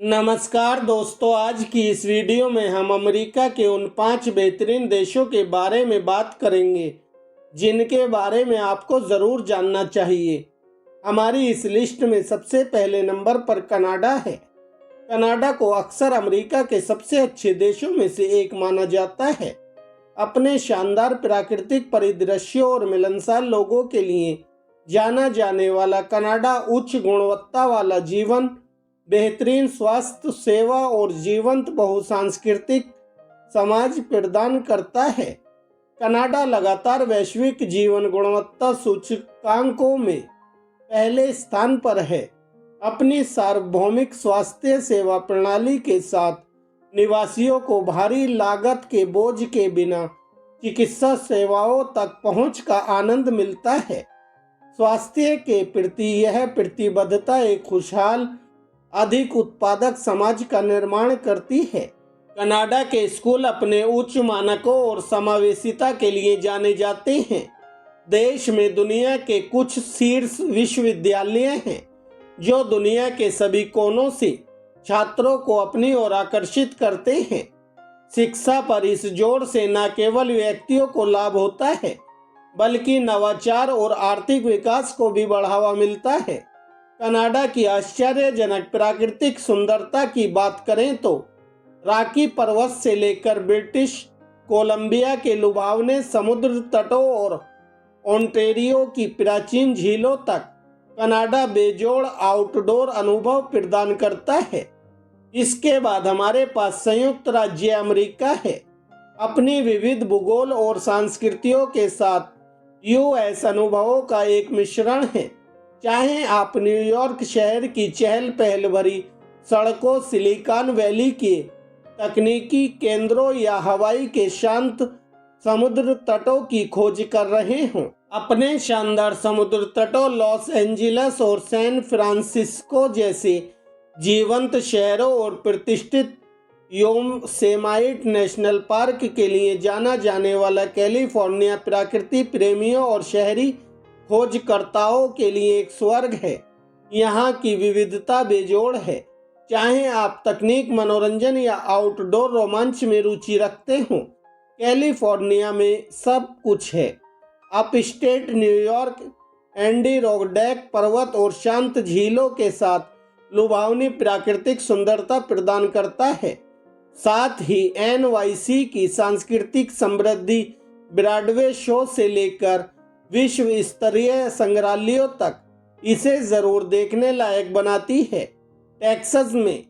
नमस्कार दोस्तों, आज की इस वीडियो में हम अमेरिका के उन 5 बेहतरीन देशों के बारे में बात करेंगे जिनके बारे में आपको ज़रूर जानना चाहिए। हमारी इस लिस्ट में सबसे पहले नंबर पर कनाडा है। कनाडा को अक्सर अमेरिका के सबसे अच्छे देशों में से एक माना जाता है। अपने शानदार प्राकृतिक परिदृश्यों और मिलनसार लोगों के लिए जाना जाने वाला कनाडा उच्च गुणवत्ता वाला जीवन, बेहतरीन स्वास्थ्य सेवा और जीवंत बहुसांस्कृतिक समाज प्रदान करता है। कनाडा लगातार वैश्विक जीवन गुणवत्ता सूचकांकों में पहले स्थान पर है। अपनी सार्वभौमिक स्वास्थ्य सेवा प्रणाली के साथ निवासियों को भारी लागत के बोझ के बिना चिकित्सा सेवाओं तक पहुंच का आनंद मिलता है। स्वास्थ्य के प्रति यह प्रतिबद्धता एक खुशहाल, अधिक उत्पादक समाज का निर्माण करती है। कनाडा के स्कूल अपने उच्च मानकों और समावेशिता के लिए जाने जाते हैं। देश में दुनिया के कुछ शीर्ष विश्वविद्यालय हैं जो दुनिया के सभी कोनों से छात्रों को अपनी ओर आकर्षित करते हैं। शिक्षा पर इस जोर से न केवल व्यक्तियों को लाभ होता है बल्कि नवाचार और आर्थिक विकास को भी बढ़ावा मिलता है। कनाडा की आश्चर्यजनक प्राकृतिक सुंदरता की बात करें तो रॉकी पर्वत से लेकर ब्रिटिश कोलंबिया के लुभावने समुद्र तटों और ओंटारियो की प्राचीन झीलों तक कनाडा बेजोड़ आउटडोर अनुभव प्रदान करता है। इसके बाद हमारे पास संयुक्त राज्य अमेरिका है। अपनी विविध भूगोल और संस्कृतियों के साथ यूएस अनुभवों का एक मिश्रण है। चाहे आप न्यूयॉर्क शहर की चहल पहल भरी सड़कों, सिलिकॉन वैली के तकनीकी केंद्रों या हवाई के शांत समुद्र तटों की खोज कर रहे हों। अपने शानदार समुद्र तटों, लॉस एंजिल्स और सैन फ्रांसिस्को जैसे जीवंत शहरों और प्रतिष्ठित योसेमाइट नेशनल पार्क के लिए जाना जाने वाला कैलिफोर्निया प्रकृति प्रेमियों और शहरी खोजकर्ताओं के लिए एक स्वर्ग है। यहाँ की विविधता बेजोड़ है। चाहे आप तकनीक, मनोरंजन या आउटडोर रोमांच में रुचि रखते हों, कैलिफोर्निया में सब कुछ है। अपस्टेट न्यूयॉर्क एडिरोडेक पर्वत और शांत झीलों के साथ लुभावनी प्राकृतिक सुंदरता प्रदान करता है। साथ ही एनवाईसी की सांस्कृतिक समृद्धि ब्रॉडवे शो से लेकर विश्व स्तरीय संग्रहालयों तक इसे जरूर देखने लायक बनाती है। टेक्सास में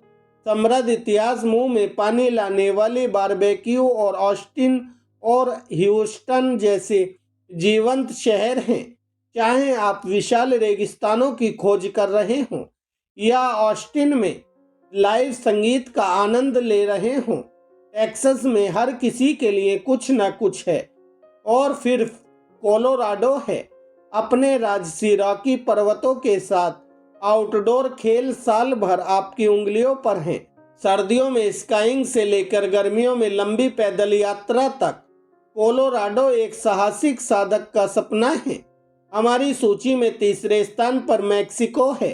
समृद्ध इतिहास, मुंह में पानी लाने वाले बारबेक्यू और ऑस्टिन और ह्यूस्टन जैसे जीवंत शहर हैं। चाहे आप विशाल रेगिस्तानों की खोज कर रहे हों या ऑस्टिन में लाइव संगीत का आनंद ले रहे हों, टेक्सास में हर किसी के लिए कुछ न कुछ है। और फिर कोलोराडो है। अपने राजसी रॉकी पर्वतों के साथ आउटडोर खेल साल भर आपकी उंगलियों पर हैं। सर्दियों में स्काइंग से लेकर गर्मियों में लंबी पैदल यात्रा तक कोलोराडो एक साहसिक साधक का सपना है। हमारी सूची में तीसरे स्थान पर मैक्सिको है।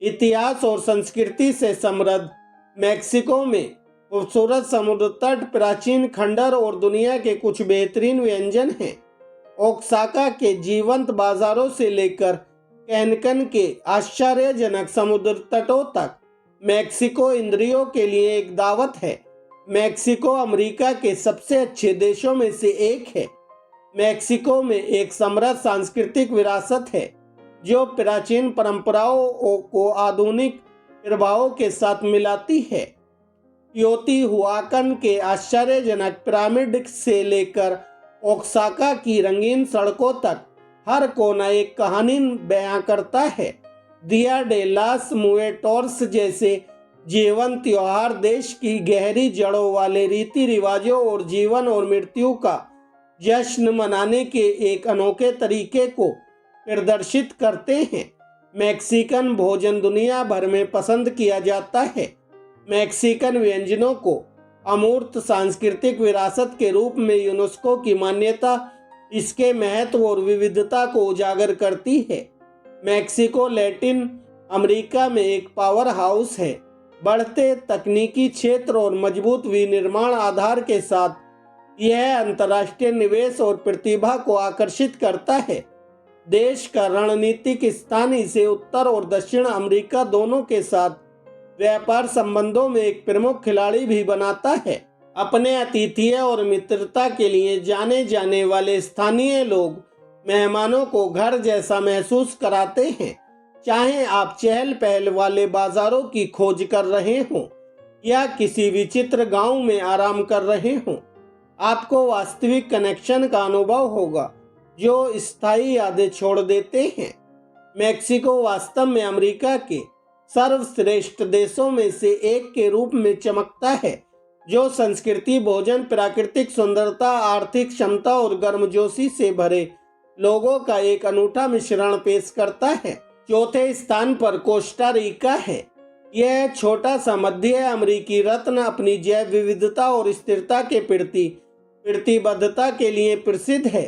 इतिहास और संस्कृति से समृद्ध मैक्सिको में खूबसूरत समुद्र तट, प्राचीन खंडहर और दुनिया के कुछ बेहतरीन व्यंजन हैं। ओक्साका के जीवंत बाजारों से लेकर कैनकन के आश्चर्यजनक समुद्र तटों तक मैक्सिको इंद्रियों के लिए एक दावत है। मैक्सिको अमेरिका के सबसे अच्छे देशों में से एक है। मैक्सिको में एक समृद्ध सांस्कृतिक विरासत है जो प्राचीन परंपराओं को आधुनिक प्रभावों के साथ मिलाती है। टियोतिहुआकन के आश्चर्यजनक पिरामिड से लेकर ओक्साका की रंगीन सड़कों तक हर कोना एक कहानी बयां करता है। दिया डे लास मुएर्टोस जैसे जीवन त्योहार देश की गहरी जड़ों वाले रीति रिवाजों और जीवन और मृत्यु का जश्न मनाने के एक अनोखे तरीके को प्रदर्शित करते हैं। मैक्सिकन भोजन दुनिया भर में पसंद किया जाता है। मैक्सिकन व्यंजनों को अमूर्त सांस्कृतिक विरासत के रूप में यूनेस्को की मान्यता इसके महत्व और विविधता को उजागर करती है। मैक्सिको लैटिन अमेरिका में एक पावर हाउस है बढ़ते तकनीकी क्षेत्र और मजबूत विनिर्माण आधार के साथ यह अंतर्राष्ट्रीय निवेश और प्रतिभा को आकर्षित करता है। देश का रणनीतिक स्थान इसे उत्तर और दक्षिण अमेरिका दोनों के साथ व्यापार संबंधों में एक प्रमुख खिलाड़ी भी बनाता है। अपने आतिथ्य और मित्रता के लिए जाने जाने वाले स्थानीय लोग मेहमानों को घर जैसा महसूस कराते हैं। चाहे आप चहल पहल वाले बाजारों की खोज कर रहे हों या किसी विचित्र गांव में आराम कर रहे हों, आपको वास्तविक कनेक्शन का अनुभव होगा जो स्थायी यादें छोड़ देते हैं। मेक्सिको वास्तव में अमेरिका के सर्वश्रेष्ठ देशों में से एक के रूप में चमकता है, जो संस्कृति, भोजन, प्राकृतिक सुंदरता, आर्थिक क्षमता और गर्मजोशी से भरे लोगों का एक अनूठा मिश्रण पेश करता है। चौथे स्थान पर कोस्टा रिका है। यह छोटा सा मध्य अमेरिकी रत्न अपनी जैव विविधता और स्थिरता के प्रति प्रतिबद्धता के लिए प्रसिद्ध है।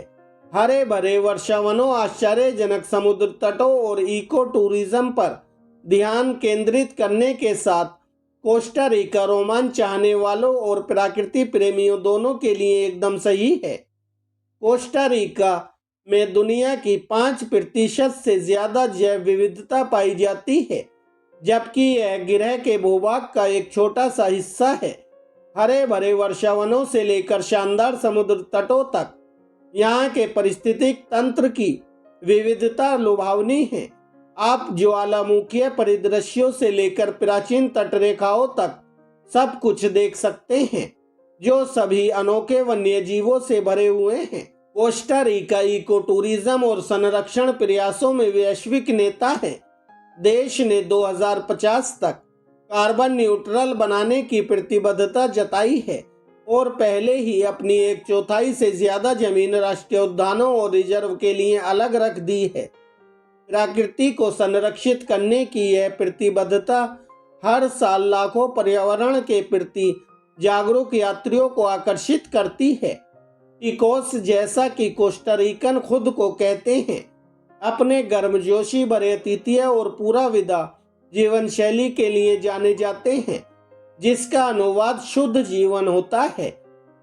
हरे भरे वर्षावनों, आश्चर्यजनक समुद्र तटों और इको टूरिज्म पर ध्यान केंद्रित करने के साथ कोस्टा रिका रोमांच चाहने वालों और प्रकृति प्रेमियों दोनों के लिए एकदम सही है। कोस्टा रिका में दुनिया की 5% से ज्यादा जैव विविधता पाई जाती है, जबकि यह ग्रह के भूभाग का एक छोटा सा हिस्सा है। हरे भरे वर्षावनों से लेकर शानदार समुद्र तटों तक यहाँ के पारिस्थितिक तंत्र की विविधता लुभावनी है। आप ज्वालामुखीय परिदृश्यों से लेकर प्राचीन तटरेखाओं तक सब कुछ देख सकते हैं, जो सभी अनोखे वन्य जीवों से भरे हुए हैं। कोस्टा रिका इको टूरिज्म और संरक्षण प्रयासों में वैश्विक नेता है। देश ने 2050 तक कार्बन न्यूट्रल बनाने की प्रतिबद्धता जताई है और पहले ही अपनी 1/4 से ज्यादा जमीन राष्ट्रीय उद्यानों और रिजर्व के लिए अलग रख दी है। प्रकृति को संरक्षित करने की यह प्रतिबद्धता हर साल लाखों पर्यावरण के प्रति जागरूक यात्रियों को आकर्षिट करती है। टिकोस, जैसा कि कोस्टा रिकन खुद को कहते हैं, अपने गर्मजोशी भरे आतिथ्य और पूरा विदा जीवन शैली के लिए जाने जाते हैं, जिसका अनुवाद शुद्ध जीवन होता है।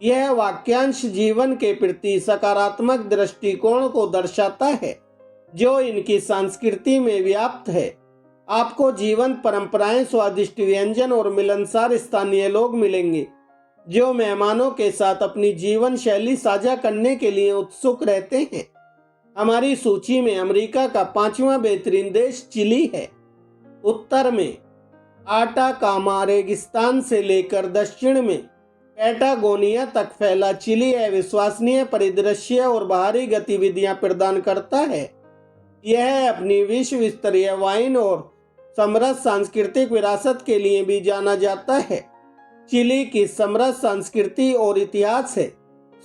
यह वाक्यांश जीवन के प्रति सकारात्मक दृष्टिकोण को दर्शाता है जो इनकी संस्कृति में व्याप्त है। आपको जीवंत परंपराएं, स्वादिष्ट व्यंजन और मिलनसार स्थानीय लोग मिलेंगे जो मेहमानों के साथ अपनी जीवन शैली साझा करने के लिए उत्सुक रहते हैं। हमारी सूची में अमेरिका का 5वां बेहतरीन देश चिली है। उत्तर में आटाकामा रेगिस्तान से लेकर दक्षिण में पैटागोनिया तक फैला चिली अविश्वसनीय परिदृश्य और बाहरी गतिविधियां प्रदान करता है। यह अपनी विश्व स्तरीय वाइन और समृद्ध सांस्कृतिक विरासत के लिए भी जाना जाता है। चिली की समृद्ध संस्कृति और इतिहास है।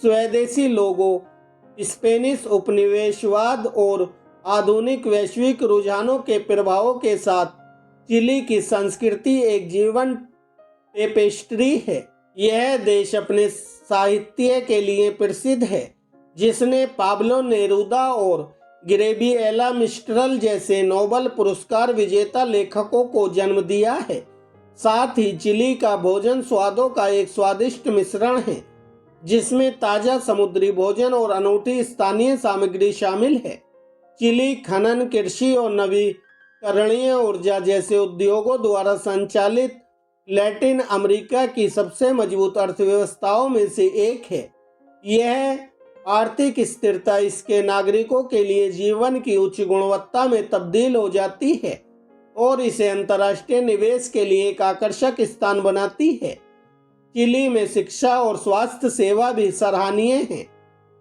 स्वदेशी लोगों, स्पेनिश उपनिवेशवाद और आधुनिक वैश्विक रुझानों के प्रभावों के साथ चिली की संस्कृति एक जीवंत टेपेस्ट्री है। यह देश अपने साहित्य के लिए प्रसिद्ध है, जिसने पाब्लो नेरूदा और ग्रेबिएला मिस्ट्रल जैसे नोबेल पुरस्कार विजेता लेखकों को जन्म दिया है। साथ ही चिली का भोजन स्वादों का एक स्वादिष्ट मिश्रण है, जिसमें ताजा समुद्री भोजन और अनूठी स्थानीय सामग्री शामिल है। चिली खनन, कृषि और नवीकरणीय ऊर्जा जैसे उद्योगों द्वारा संचालित लैटिन अमेरिका की सबसे मजबूत अर्थव्यवस्थाओं में से एक है। यह आर्थिक स्थिरता इसके नागरिकों के लिए जीवन की उच्च गुणवत्ता में तब्दील हो जाती है और इसे अंतर्राष्ट्रीय निवेश के लिए एक आकर्षक स्थान बनाती है। चिली में शिक्षा और स्वास्थ्य सेवा भी सराहनीय है।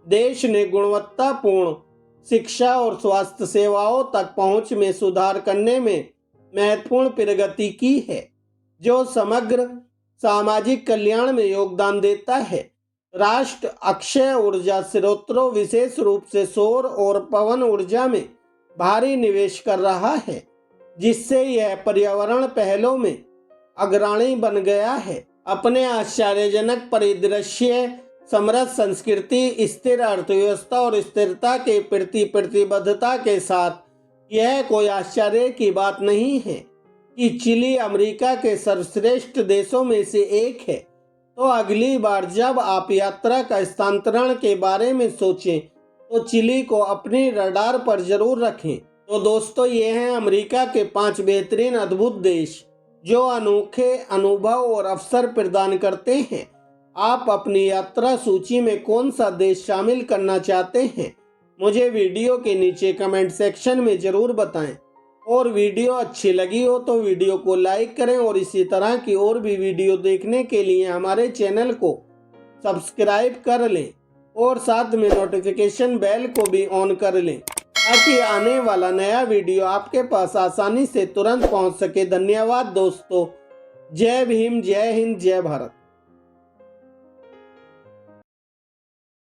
देश ने गुणवत्तापूर्ण शिक्षा और स्वास्थ्य सेवाओं तक पहुंच में सुधार करने में महत्वपूर्ण प्रगति की है, जो समग्र सामाजिक कल्याण में योगदान देता है। राष्ट्र अक्षय ऊर्जा स्रोतों, विशेष रूप से सौर और पवन ऊर्जा में भारी निवेश कर रहा है, जिससे यह पर्यावरण पहलों में अग्रणी बन गया है। अपने आश्चर्यजनक परिदृश्य, समृद्ध संस्कृति, स्थिर अर्थव्यवस्था और स्थिरता के प्रति प्रतिबद्धता के साथ यह कोई आश्चर्य की बात नहीं है कि चिली अमेरिका के सर्वश्रेष्ठ देशों में से एक है, तो अगली बार जब आप यात्रा का स्थानांतरण के बारे में सोचें तो चिली को अपनी रडार पर जरूर रखें। तो दोस्तों, ये हैं अमेरिका के 5 बेहतरीन अद्भुत देश जो अनोखे अनुभव और अवसर प्रदान करते हैं। आप अपनी यात्रा सूची में कौन सा देश शामिल करना चाहते हैं, मुझे वीडियो के नीचे कमेंट सेक्शन में ज़रूर बताएं। और वीडियो अच्छी लगी हो तो वीडियो को लाइक करें और इसी तरह की और भी वीडियो देखने के लिए हमारे चैनल को सब्सक्राइब कर लें और साथ में नोटिफिकेशन बेल को भी ऑन कर लें ताकि आने वाला नया वीडियो आपके पास आसानी से तुरंत पहुंच सके। धन्यवाद दोस्तों। जय भीम, जय हिंद, जय भारत।